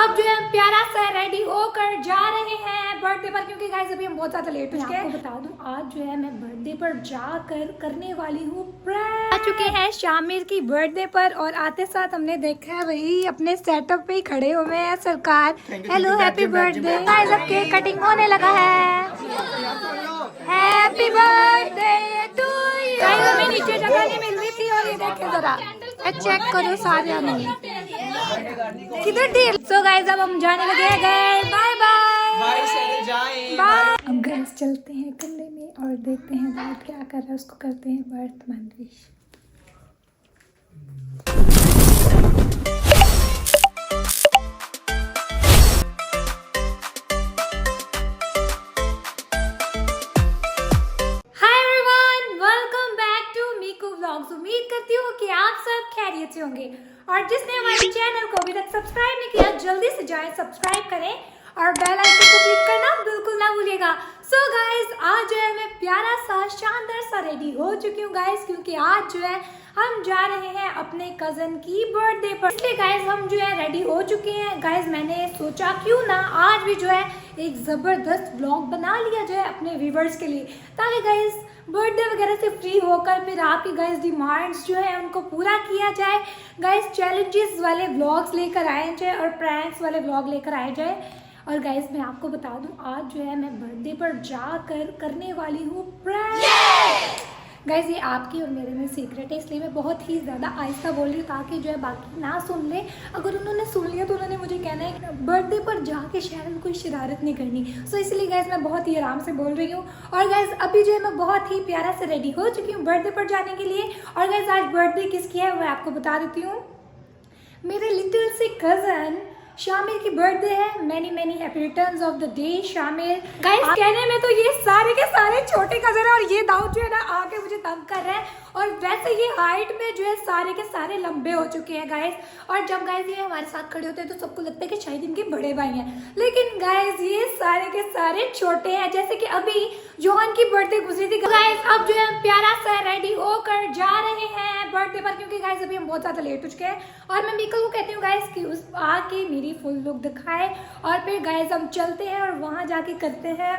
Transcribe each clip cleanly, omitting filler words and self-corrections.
अब जो है प्यारा सा रेडी होकर जा रहे हैं बर्थडे पर, क्योंकि गाइस अभी हम बहुत ज्यादा लेट हो चुके हैं। आपको बता दूं आज जो है मैं बर्थडे पर जाकर करने वाली हूँ प्रैंक। आ चुके हैं शामिर की बर्थडे पर और आते साथ हमने देखा है वही अपने सेटअप पे ही खड़े हुए हैं सरकार। हेलो हैप्पी बर्थडे गाइस, अब केक कटिंग होने लगा है। Happy birthday to you. Guys हमें नीचे जगह नहीं मिल रही थी और ये देखें जरा चेक करो सारे में किधर डील। सो गाइस अब हम जाने लगे हैं, बाय बाय बाय। हम गाइस चलते हैं कमरे में और देखते हैं दाऊद क्या कर रहा है, उसको करते हैं वर्तमान विश। उम्मीद करती हूँ कि आप सब खैरियत से होंगे और जिसने हमारे चैनल को अभी तक सब्सक्राइब नहीं किया जल्दी से जाएं, सब्सक्राइब करें और बेल आइकन को क्लिक करना बिल्कुल ना भूलिएगा। सो गाइस आज जो है मैं प्यारा सा शानदार सा रेडी हो चुकी हूँ गाइस, क्योंकि आज जो है हम जा रहे हैं अपने कजन की बर्थडे पर। इसलिए गाइस हम जो है रेडी हो चुके हैं गाइस। मैंने सोचा क्यों ना आज भी जो है एक जबरदस्त ब्लॉग बना लिया जाए अपने व्यूवर्स के लिए, ताकि गाइस बर्थडे वगैरह से फ्री होकर फिर आपकी गाइस डिमांड्स जो है उनको पूरा किया जाए। गाइस चैलेंजेस वाले व्लॉग्स लेकर आए जाए और प्रैंक्स वाले व्लॉग लेकर आए जाए। और गाइस मैं आपको बता दूं आज जो है मैं बर्थडे पर जाकर करने वाली हूँ प्रैंक। गाइस ये आपकी और मेरे में सीक्रेट है, इसलिए मैं बहुत ही ज़्यादा आहिस्ता बोल रही हूँ ताकि जो है बाकी ना सुन ले। अगर उन्होंने सुन लिया तो उन्होंने मुझे कहना है कि बर्थडे पर जाके शायद कोई शरारत नहीं करनी। सो इसलिए गाइस मैं बहुत ही आराम से बोल रही हूँ। और गाइस अभी जो है मैं बहुत ही प्यारा से रेडी हो चुकी हूँ बर्थडे पर जाने के लिए। और गाइस आज बर्थडे किसकी है मैं आपको बता देती हूँ, मेरे लिटिल से कज़न शामिर की बर्थडे है। Many many happy returns of the day Shamir. Guys कहने में तो ये सारे के सारे छोटे कजन है और ये दाऊद जो है ना आके मुझे तंग कर रहा है। और वैसे ये हाइट में जो है सारे के सारे लंबे हो चुके हैं गाइस। और जब गाइस ये हमारे साथ खड़े होते हैं तो सबको लगता है कि शायद इनके बड़े भाई हैं, लेकिन गाइस ये सारे के सारे छोटे हैं। जैसे कि अभी जोहन की बर्थडे गुजरी थी गाइस। अब जो है प्यारा सा रेडी होकर जा रहे हैं बर्थडे पर, क्योंकि गाइस अभी हम बहुत ज्यादा लेट हो चुके हैं। और मैं मीकल को कहती हूँ गाइस कि उस आके मेरी फुल लुक दिखाए और फिर गाइस हम चलते हैं और वहां जाके करते हैं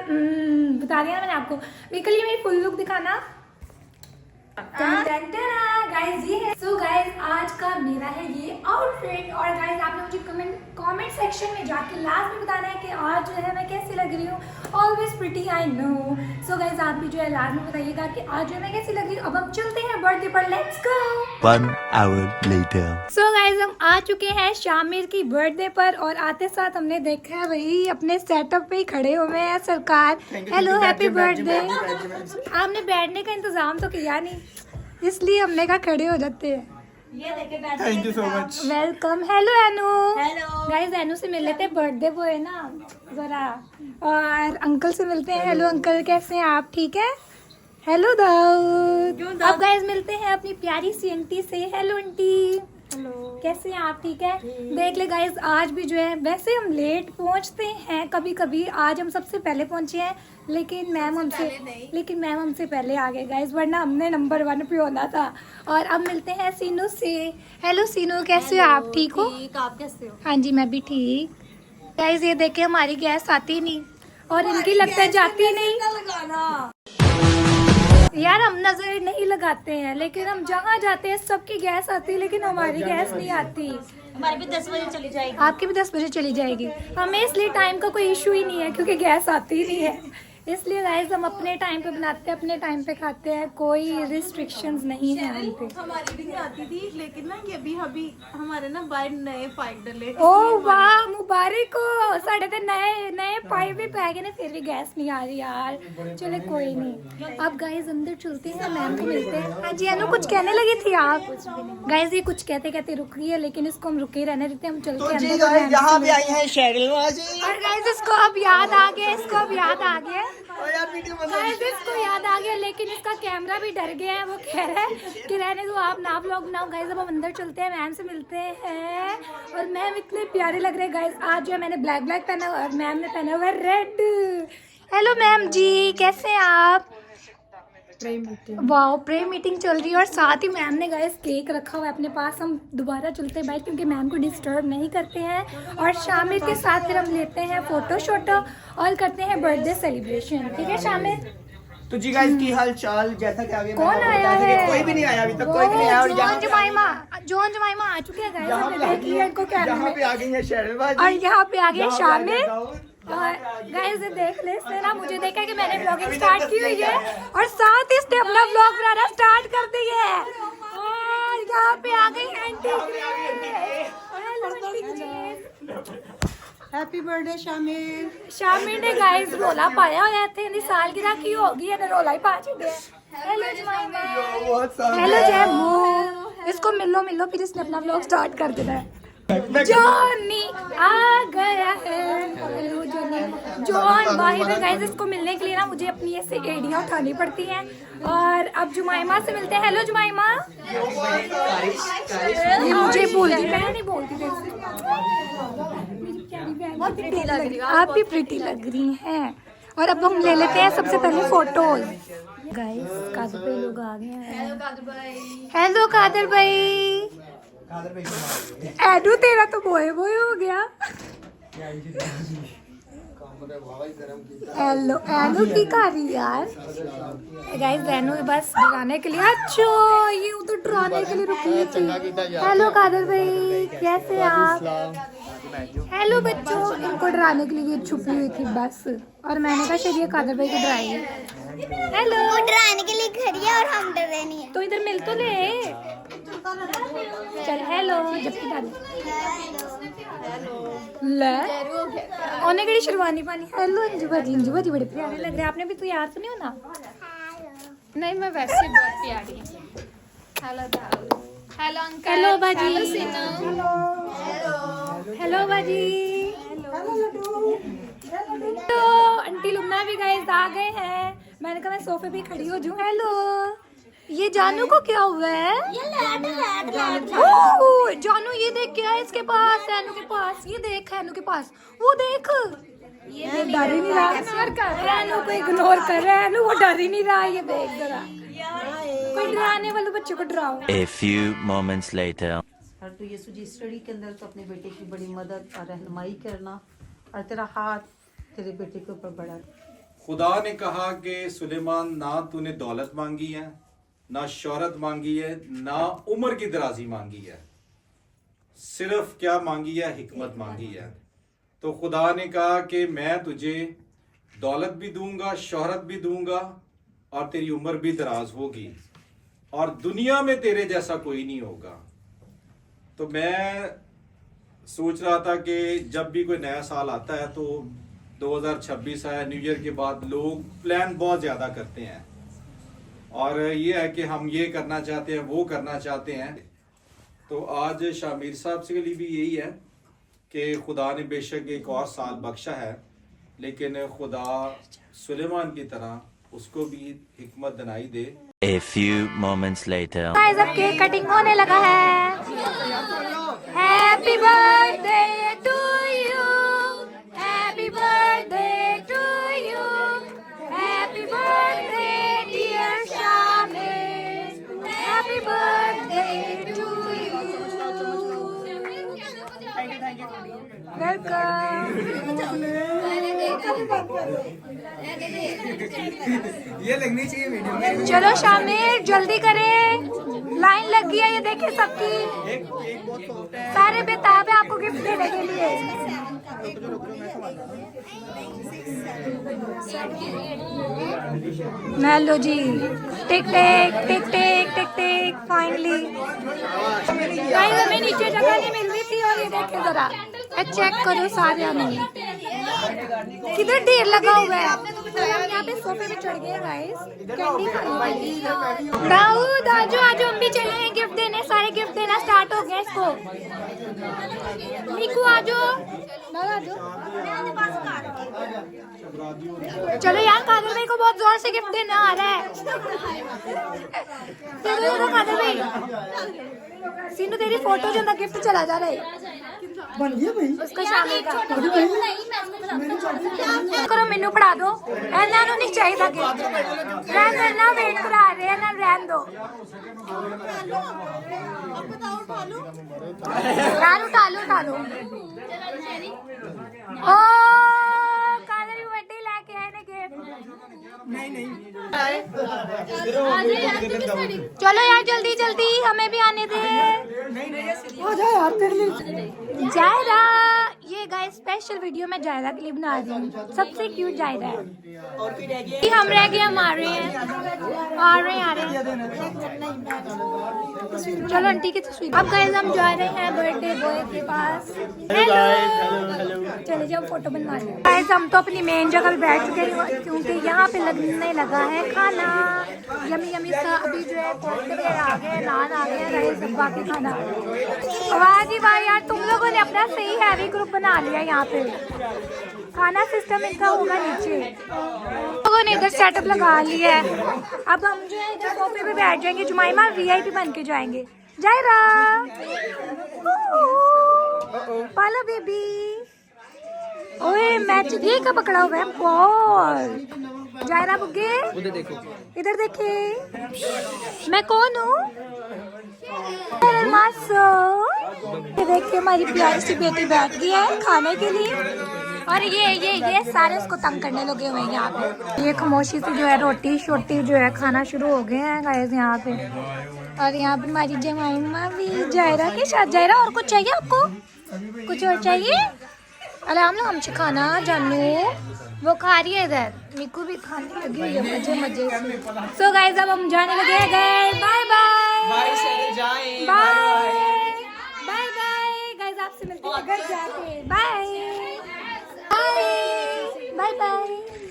बता दिया मैंने आपको। मीकल ये मेरी फुल लुक दिखाना। गाइस ये है। सो गाइस आज का मेरा है ये आउटफिट। और गाइस आपने मुझे कमेंट सेक्शन में जाके लास्ट में बताना है कि आज जो है मैं कैसी लग रही हूँ। Always pretty I know. So guys आप भी जो है लास्ट में बताइएगा कि आज जो है मैं कैसी लग रही हूँ। अब हम चलते हैं बर्थडे पर, let's go. 1 hour later. So guys हम आ चुके हैं शामिर की बर्थडे पर और आते साथ हमने देखा है वही अपने सेटअप पे ही खड़े हुए हैं सरकार। Hello happy birthday. आपने बैठने का इंतजाम तो किया नहीं, इसलिए हमने कहा खड़े हो जाते हैं। ये देखे बैठ। Thank you so much. Welcome. Hello Inu. Hello guys Inu से मिल लेते हैं, बर्थडे वो है ना जरा। और अंकल से मिलते हैं। हेलो अंकल, कैसे हैं आप? ठीक है। हेलो दाऊद। अब गाइस मिलते हैं अपनी प्यारी सी आंटी से। Hello aunty. हेलो, कैसे हैं आप? ठीक है। देख ले गाइस आज भी जो है वैसे हम लेट पहुंचते हैं कभी कभी, आज हम सबसे पहले पहुंचे हैं, लेकिन मैम हमसे पहले आ गए गाइस, वरना हमने नंबर 1 पे होना था। और अब मिलते हैं सीनू से। हेलो सीनू, कैसे हो आप? ठीक हो? आप कैसे हो? हाँ जी मैं भी ठीक। गाइस ये देखे हमारी गैस आती नहीं और इनकी लगता है जाती नहीं। यार हम नजर नहीं लगाते हैं, लेकिन हम जहाँ जाते हैं सबकी गैस आती है, लेकिन हमारी गैस नहीं आती। हमारी भी 10 बजे चली जाएगी। आपकी भी 10 बजे चली जाएगी। हमें इसलिए टाइम का कोई इशू ही नहीं है, क्योंकि गैस आती ही नहीं है। इसलिए गाइस हम अपने टाइम पे बनाते हैं, अपने टाइम पे खाते हैं, कोई रिस्ट्रिक्शंस नहीं है हम पे। हमारी भी नहीं आती थी, लेकिन ना ये अभी हमारे ना बाहर नए पाइप डले। ओ वाह मुबारक हो, साढ़े तो नए पाइप भी पै गए ना, फिर भी गैस नहीं आ रही यार। चले कोई नहीं। अब गाइस अंदर चलते हैं, मैम को मिलते हैं। हाँ जी अनु कुछ कहने लगी थी आप? गाइस ये कुछ कहते कहते रुक रही है, लेकिन इसको हम रुके रहने देते हैं, हम चलते हैं। यहाँ पे आई है शेरिल जी। और गाइस इसको अब याद आ गया, यार वीडियो गाइस इसको याद आ गया, लेकिन इसका कैमरा भी डर गया है। वो कह रहा है कि रहने दो, आप ना व्लॉग बनाओ। गाइस अब हम अंदर चलते हैं, मैम से मिलते हैं। और मैम इतने प्यारे लग रहे हैं गाइस। आज जो है मैंने ब्लैक पहना हुआ और मैम ने पहना हुआ है रेड। हेलो मैम जी, कैसे हैं आप? वाओ, प्रे मीटिंग चल रही है और साथ ही मैम ने गाइस केक रखा हुआ है अपने पास। हम दोबारा चलते हैं बाइक क्योंकि मैम को डिस्टर्ब नहीं करते हैं और शामिर के साथ फिर हम लेते हैं फोटो शोटो और करते हैं बर्थडे सेलिब्रेशन। ठीक है शामिर? तो जी गाइस की हाल चाल, जैसा कि आगे कौन आया है? कोई भी नहीं आया अभी तक, कोई भी नहीं आया। और जॉन जमाइमा आ चुके हैं गाइस, हमने देख लिया इनको कैमरे यहाँ में। पे आ गई है शेरल बाजी और यहाँ पे आ गया यहाँ पे शामिर। आ गया और गाइस देख ले, इसने ना मुझे देखा कि मैंने ब्लॉगिंग स्टार्ट की हुई है और साथ ही इसने अपना ब्लॉग बनाना स्टार्ट कर दिया है। और यहाँ पे आ गई aunty. Happy birthday Shamir. Shamir ने गाइस रोला पाया होया थे इंदी साल की राखी होगी है रोला ही पा चुके हैं। हेलो जमाइमा, बहुत सारा हेलो जैमू। इसको मिलो फिर इसने अपना ब्लॉग स्टार्ट कर देना है। जॉनी आ गया है। Hello Johnny. जॉन भाई में गाइस इसको मिलने के लिए ना मुझे अपनी ऐसे एड़ियाँ उठानी पड़ती हैं। और अब जुमाइमा से मिलते हैं। हेलो जुमाइमा। ये मुझे बोलती, मैं नहीं बोलती थी। आप भी प्रिटी लग रही हैं। और अब हम ले लेते हैं सबसे पहले फोटोज। गाइस कादर भाई लोग आ गए हैं। हेलो कादर भाई। एडू तेरा तो बोए हो गया। हेलो एनू की कर रही यार। गाइस एनू बस डराने के लिए, अच्छा ये उधर डराने के लिए रुकी थी। हेलो कादर भाई, कैसे आप? हेलो बच्चों, इनको डराने के लिए ये छुपी हुई थी बस। और मैंने कहा शायद ये कादर भाई को डराएगी। हेलो, वो डराने के लिए खड़ी है और हम डर रहे नहीं है। तो इधर मिल तो ले। चल हेलो जबकि डाल ले ओने केड़ी शेरवानी पानी। हेलो अंजू भाजी बड़े प्यारे लग रहे हैं। आपने भी तो यार सुनी हो ना? नहीं, मैं वैसे ही बहुत प्यारी हूँ। Hello uncle. हेलो बाजी। हेलो बाजी। तो आंटी लुमना भी गाइस आ गए हैं। मैंने कहा मैं सोफे पे खड़ी हो जाऊं। हेलो, ये जानू को क्या हुआ है? ओह, जानू ये देख क्या है इसके पास, हैनू के पास। ये देख हैनू के पास, वो देख ये डर ही नहीं रहा। हैनू को इग्नोर कर रहा है। हैनू वो डर ही नहीं रहा। ये देख जरा, कोई डराने वाले बच्चों को डराओ। A few moments later. और तो ये सुजी स्टडी के अंदर तो अपने बेटे की बड़ी मदद और रहनुमाई करना और तेरा हाथ तेरे बेटे के ऊपर बढ़ा। खुदा ने कहा कि सुलेमान, ना तूने दौलत मांगी है, ना शोहरत मांगी है, ना उम्र की दराजी मांगी है, सिर्फ क्या मांगी है? हिकमत मांगी है। तो खुदा ने कहा कि मैं तुझे दौलत भी दूंगा, शोहरत भी दूंगा और तेरी उम्र भी दराज होगी और दुनिया में तेरे जैसा कोई नहीं होगा। तो मैं सोच रहा था कि जब भी कोई नया साल आता है तो 2026 आया, न्यू ईयर के बाद लोग प्लान बहुत ज़्यादा करते हैं और ये है कि हम ये करना चाहते हैं, वो करना चाहते हैं। तो आज शामिर साहब से के लिए भी यही है कि खुदा ने बेशक एक और साल बख्शा है, लेकिन खुदा सुलेमान की तरह उसको भी हिकमत दिलाई दे। A few moments later. Guys अब केक कटिंग होने लगा है। Happy birthday to you, happy birthday to you, happy birthday dear Shamir, happy birthday to you. ये लगनी चाहिए वीडियो में। चलो शामिर जल्दी करें, लाइन लग गई है ये देखे सबकी। सारे बेताब है आपको गिफ्ट देने के लिए। लो जी, टिक टिक टिक टिक टिक टिक फाइनली। गाइस हमें नीचे जगह नहीं मिल रही थी और ये देखे जरा, चेक करो सारे में किधर ढेर लगा हुआ है। हम यहाँ पे सोफे पे चढ़ गए गाइस, कैंडी खाने। दाऊद आजो आजो, हम भी चले हैं गिफ्ट देने। सारे गिफ्ट देना स्टार्ट हो गया इसको। निकू आजो, आजो। चलो यार, कादर भाई को बहुत जोर से गिफ्ट देना आ रहा है। दे दो कादर भाई। सीनू तेरी फोटो जो गिफ्ट चला जा रहा है बन गया भाई उसको शामिल कर करो मेनू पढ़ा दो ਇਹਨਾਂ ਨੂੰ ਨਹੀਂ ਚਾਹੀਦਾ ਗਿਫਟ ਰਹਿਣ ਨਾ ਵੇਟ ਕਰਾ ਰਹੇ ਇਹਨਾਂ ਰਹਿਣ ਦੋ यार उठा लो ओ कादर भी बर्थडे लेके आए ने गिफ्ट चलो यार जल्दी हमें भी आने दे जायरा ये गाइस स्पेशल वीडियो मैं जायरा के लिए बना रही हूँ सबसे क्यूट जायरा है हम रह गए हम आ रहे हैं चलो आंटी की तस्वीर अब गाइस हम जा रहे हैं बर्थडे बॉय के पास हेलो चले जाओ फोटो बनवा लो गाइस हम तो अपनी मेन जगह पे बैठ चुके हैं क्योंकि यहाँ पे लगने लगा है खाना यमी सा अभी जो है कोफ्ते वगैरह आ गए नान आ गए राइस सब बाकी खाना वाह जी वाह यार तुम लोगों ने अपना सही हैवी ग्रुप बना लिया यहाँ पे खाना सिस्टम इनका होगा नीचे लोगों ने इधर सेटअप लगा लिया है अब हम जो है इधर सोफे पे बैठ जाएंगे जुमाइमा वीआईपी बन के जाएंगे जायरा पालो बेबी ओए मैच ये का पकड़ा हुआ है बॉल जायरा बुग्गे इधर देखे मैं कौन हूँ देखिए हमारी प्यारी सी बेटी बैठ गई है खाने के लिए और ये सारे उसको तंग करने लगे हुए हैं यहाँ पे ये खामोशी से जो है रोटी शोटी जो है खाना शुरू हो गए हैं गाइस यहाँ पे और यहाँ पे हमारी जमाइमा भी जायरा के साथ जायरा और कुछ चाहिए आपको कुछ और चाहिए अलाम लो हमसे खाना जानू वो खा रही है इधर मिकू भी खाने लगी हुई है मजे से सो गाइस अब हम जाने लगे हैं घर बाय बाय गाइस आपसे मिलते हैं घर जाके bye bye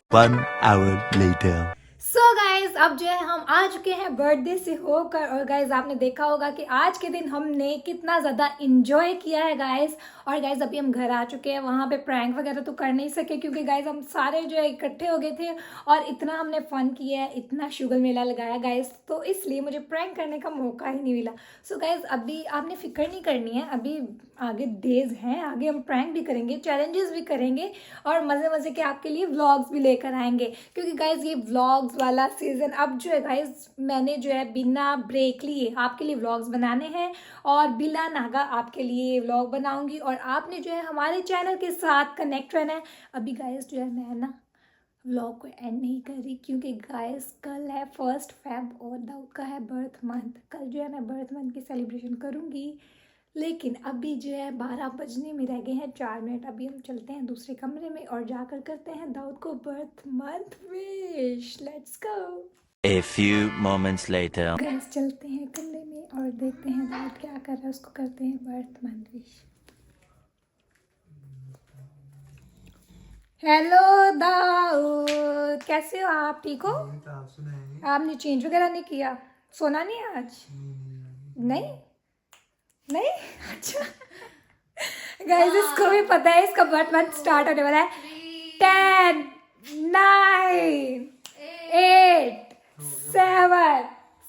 1 hour later. So guys अब जो है हम आ चुके हैं बर्थडे से होकर और गाइज आपने देखा होगा कि आज के दिन हमने कितना ज़्यादा इंजॉय किया है गाइज और गाइज अभी हम घर आ चुके हैं वहाँ पे प्रैंक वगैरह तो कर नहीं सके क्योंकि गाइज हम सारे जो है इकट्ठे हो गए थे और इतना हमने फ़न किया है इतना शुगर मेला लगाया गाइज तो इसलिए मुझे प्रैंक करने का मौका ही नहीं मिला सो गाइज अभी आपने फिक्र नहीं करनी है अभी आगे डेज हैं आगे हम प्रैंक भी करेंगे चैलेंजेस भी करेंगे और मज़े मज़े के आपके लिए व्लॉग्स भी लेकर आएंगे क्योंकि गाइज ये व्लॉग्स वाला सीज़न अब जो है गाइज मैंने जो है बिना ब्रेक लिए आपके लिए व्लॉग्स बनाने हैं और बिना नागा आपके लिए व्लॉग बनाऊंगी और आपने जो है हमारे चैनल के साथ कनेक्ट रहना है अभी गाइज जो है मैं ना व्लॉग को एंड नहीं कर रही क्योंकि गाइज कल है 1 फेब और दाऊद का है बर्थ मंथ कल जो है मैं बर्थ मंथ की सेलिब्रेशन करूँगी लेकिन अभी जो है 12 बजने में रह गए हैं 4 मिनट अभी हम चलते हैं दूसरे कमरे में और जाकर करते हैं दाऊद को birth month wish let's go A few moments later. Guys चलते हैं कमरे में और देखते हैं दाऊद क्या कर रहा है उसको करते हैं birth month wish hello Dawood कैसे हो आप ठीक हो आपने चेंज वगैरह नहीं किया सोना नहीं आज नहीं अच्छा गाइस इसको भी पता है इसका बर्थ मंथ स्टार्ट होने वाला है 10 9 8 7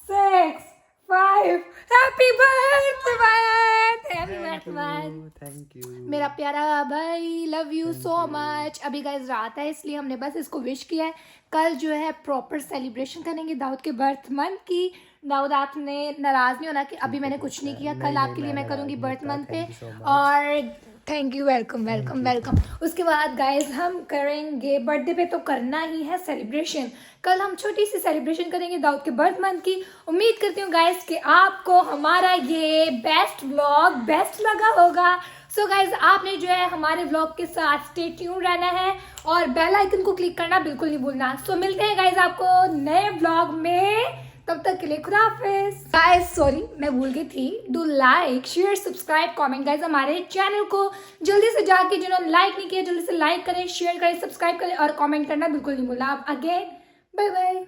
6 5 हैप्पी बर्थडे थैंक यू मेरा प्यारा भाई लव यू सो मच अभी गाइस रात है इसलिए हमने बस इसको विश किया है कल जो है प्रॉपर सेलिब्रेशन करेंगे दाऊद के बर्थ मंथ की दाऊद आपने नाराज़ नहीं होना कि अभी मैंने कुछ नहीं किया कल आपके लिए मैं करूँगी बर्थ मंथ पे और थैंक यू वेलकम उसके बाद गाइस हम करेंगे बर्थडे पे तो करना ही है सेलिब्रेशन कल हम छोटी सी सेलिब्रेशन करेंगे दाऊद के बर्थ मंथ की उम्मीद करती हूँ गाइस कि आपको हमारा ये बेस्ट व्लॉग बेस्ट लगा होगा सो गाइज आपने जो है हमारे व्लॉग के साथ स्टे ट्यून रहना है और बेल आइकन को क्लिक करना बिल्कुल नहीं भूलना सो मिलते हैं गाइज आपको नए व्लॉग में तब तक के लिए खुदा हाफिज गाइज सॉरी मैं भूल गई थी do like share subscribe comment guys हमारे चैनल को जल्दी से जाके जिन्होंने लाइक नहीं किया जल्दी से लाइक करें शेयर करें सब्सक्राइब करें और कमेंट करना बिल्कुल नहीं भूलना आप अगेन बाय बाय